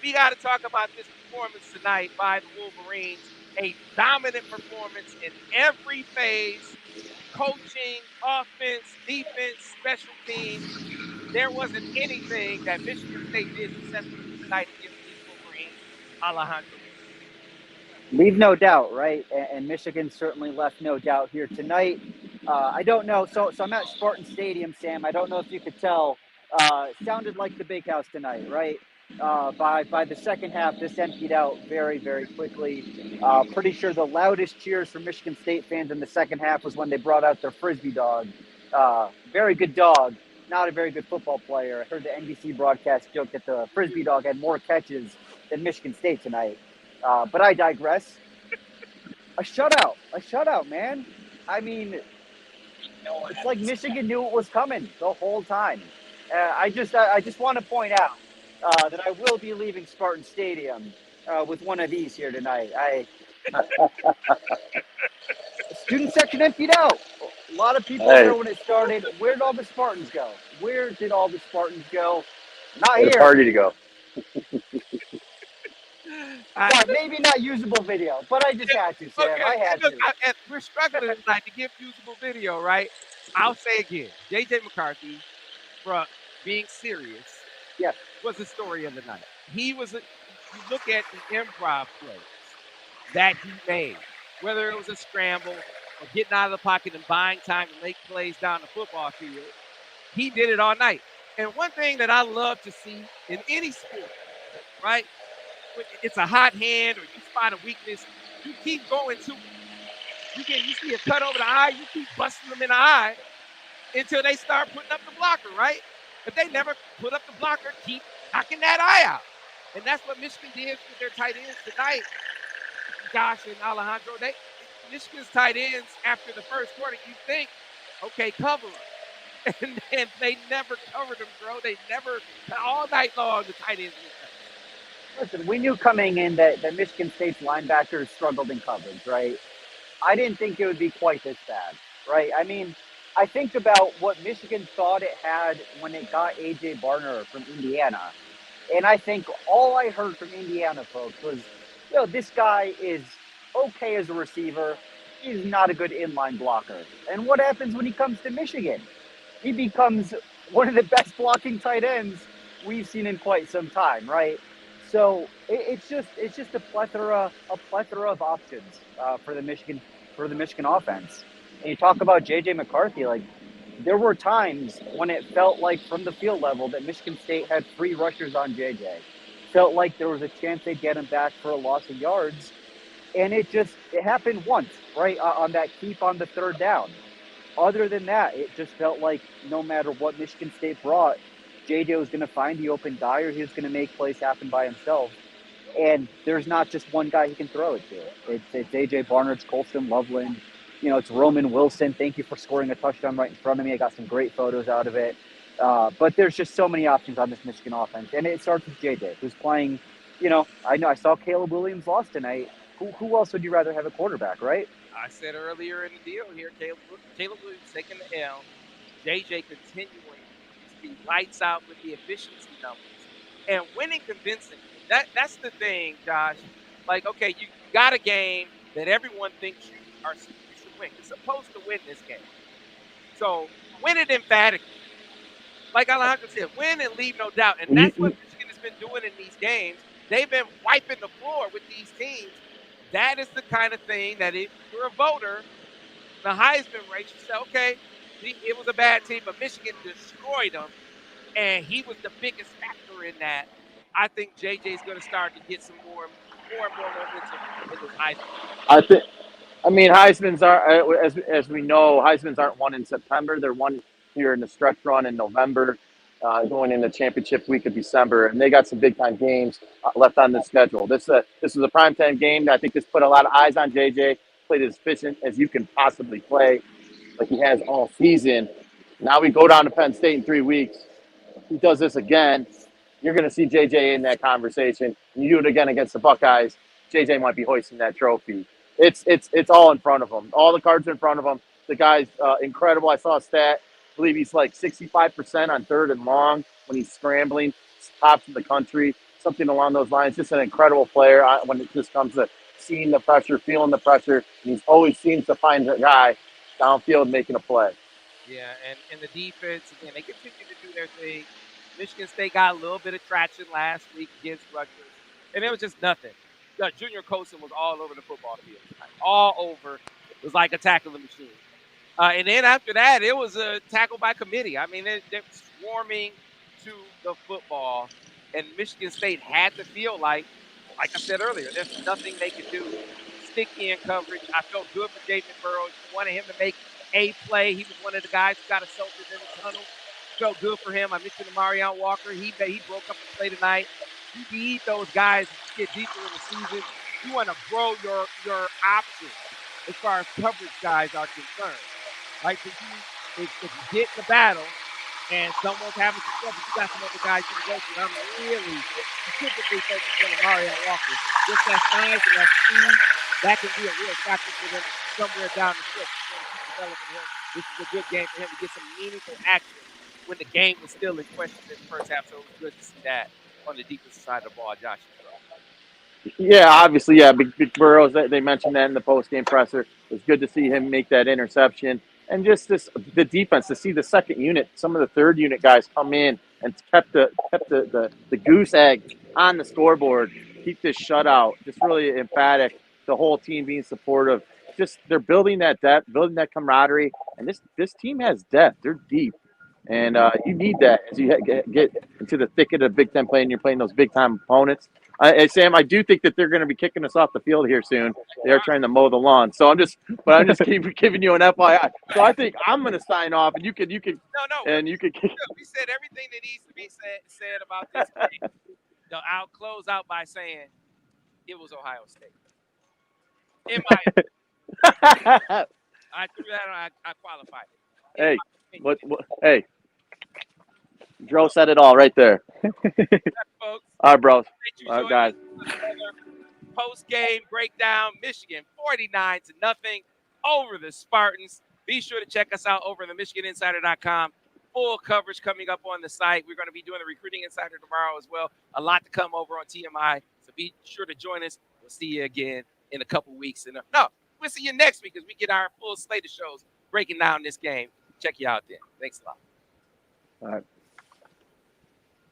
we got to talk about this performance tonight by the Wolverines. A dominant performance in every phase: coaching, offense, defense, special teams. There wasn't anything that Michigan State did successfully tonight against these Wolverines, Alejandro. Leave no doubt, right? And Michigan certainly left no doubt here tonight. I don't know. So I'm at Spartan Stadium, Sam. I don't know if you could tell. Sounded like the big house tonight, right? By the second half, this emptied out very, very quickly. Pretty sure the loudest cheers from Michigan State fans in the second half was when they brought out their Frisbee dog. Very good dog, not a very good football player. I heard the NBC broadcast joke that the Frisbee dog had more catches than Michigan State tonight. But I digress. A shutout, man. I mean, it's like Michigan knew it was coming the whole time. I just want to point out that I will be leaving Spartan Stadium with one of these here tonight. Student section emptied out. A lot of people there when it started. Where did all the Spartans go? Where did all the Spartans go? Not Had a here. party to go. Yeah, maybe not usable video, but I just had to, Sam. Okay, I had look, to. we're struggling tonight to give usable video, right? I'll say again, J.J. McCarthy, for being serious, Yeah. was the story of the night. He was, you look at the improv plays that he made, whether it was a scramble or getting out of the pocket and buying time to make plays down the football field, he did it all night. And one thing that I love to see in any sport, right? When it's a hot hand or you spot a weakness, you keep going to it. You see a cut over the eye, you keep busting them in the eye until they start putting up the blocker, right? If they never put up the blocker, keep knocking that eye out. And that's what Michigan did with their tight ends tonight. Josh and Alejandro, Michigan's tight ends after the first quarter, you think, okay, cover them. And then they never covered them, bro. They never, all night long, the tight ends were covered. Listen, we knew coming in that Michigan State's linebackers struggled in coverage, right? I didn't think it would be quite this bad, right? I mean, I think about what Michigan thought it had when it got A.J. Barner from Indiana. And I think all I heard from Indiana folks was, this guy is okay as a receiver. He's not a good inline blocker. And what happens when he comes to Michigan? He becomes one of the best blocking tight ends we've seen in quite some time, right? So it's just a plethora of options for the Michigan offense. And you talk about J.J. McCarthy, like there were times when it felt like from the field level that Michigan State had 3 rushers on J.J. Felt like there was a chance they'd get him back for a loss of yards, and it happened once, right, on that keep on the third down. Other than that, it just felt like no matter what Michigan State brought, JJ was going to find the open guy or he was going to make plays happen by himself. And there's not just one guy he can throw it to. It's AJ Barner, it's Colston Loveland, it's Roman Wilson. Thank you for scoring a touchdown right in front of me. I got some great photos out of it. But there's just so many options on this Michigan offense. And it starts with JJ, who's playing, I saw Caleb Williams lost tonight. Who else would you rather have a quarterback, right? I said earlier in the deal here, Caleb Williams taking the L, JJ continuing to be lights out with the efficiency numbers and winning convincingly. That's the thing, Josh. Like, okay, you got a game that everyone thinks you should win. You're supposed to win this game. So win it emphatically. Like Alejandro said, win and leave no doubt. And that's what Michigan has been doing in these games. They've been wiping the floor with these teams. That is the kind of thing that if you're a voter, the Heisman race, you say, okay, it was a bad team, but Michigan destroyed them, and he was the biggest factor in that. I think JJ's going to start to get some more and more momentum in this Heisman. Heisman's are as we know, Heisman's aren't won in September. They're won here in the stretch run in November, going into championship week of December, and they got some big time games left on the schedule. This is a primetime game. I think this put a lot of eyes on JJ. Played as efficient as you can possibly play, like he has all season. Now we go down to Penn State in 3 weeks. He does this again. You're going to see JJ in that conversation. You do it again against the Buckeyes, JJ might be hoisting that trophy. It's all in front of him. All the cards are in front of him. The guy's incredible. I saw a stat. I believe he's like 65% on third and long when he's scrambling. Tops in the country. something along those lines. Just an incredible player when it just comes to seeing the pressure, feeling the pressure. And he's always seems to find a guy downfield making a play. Yeah, and the defense, again, they continue to do their thing. Michigan State got a little bit of traction last week against Rutgers, and it was just nothing. Junior Colson was all over the football field tonight. All over. It was like a tackling machine. And then after that, it was a tackle by committee. I mean, they're swarming to the football, and Michigan State had to feel like I said earlier, there's nothing they could do. Stick in coverage. I felt good for David Burrows. Wanted him to make a play. He was one of the guys who got assaulted in the tunnel. Felt good for him. I mentioned Marion Walker. He broke up the play tonight. You need those guys to get deeper in the season. You want to grow your options as far as coverage guys are concerned. Right? So if you get in the battle and someone's having success, you got some other guys you can go to. I'm really specifically focused on Marion Walker. Just that size and that speed, that can be a real factor for them somewhere down the stretch. You want to keep developing him. This is a good game for him to get some meaningful action when the game was still in question in the first half. So it was good to see that on the defensive side of the ball, Josh. Yeah, obviously, yeah. Big Burrows, they mentioned that in the post-game presser. It was good to see him make that interception. And just the defense, to see the second unit, some of the third unit guys come in and kept the goose egg on the scoreboard, keep this shutout. Just really emphatic. The whole team being supportive. Just they're building that depth, building that camaraderie. And this team has depth. They're deep. And you need that as you get into the thick of the Big Ten play and you're playing those big-time opponents. Sam, I do think that they're going to be kicking us off the field here soon. They are trying to mow the lawn, so I'm just giving you an FYI. So I think I'm going to sign off, and you can. No. And you could. We said everything that needs to be said about this game. I'll close out by saying it was Ohio State. In my opinion. I threw that on. I qualified it. Hey, Dro said it all right there. Folks. All right, bros. All right, guys. Post-game breakdown. Michigan 49-0 over the Spartans. Be sure to check us out over at theMichiganInsider.com. Full coverage coming up on the site. We're going to be doing the Recruiting Insider tomorrow as well. A lot to come over on TMI. So be sure to join us. We'll see you again in a couple weeks. We'll see you next week as we get our full slate of shows breaking down this game. Check you out then. Thanks a lot. All right.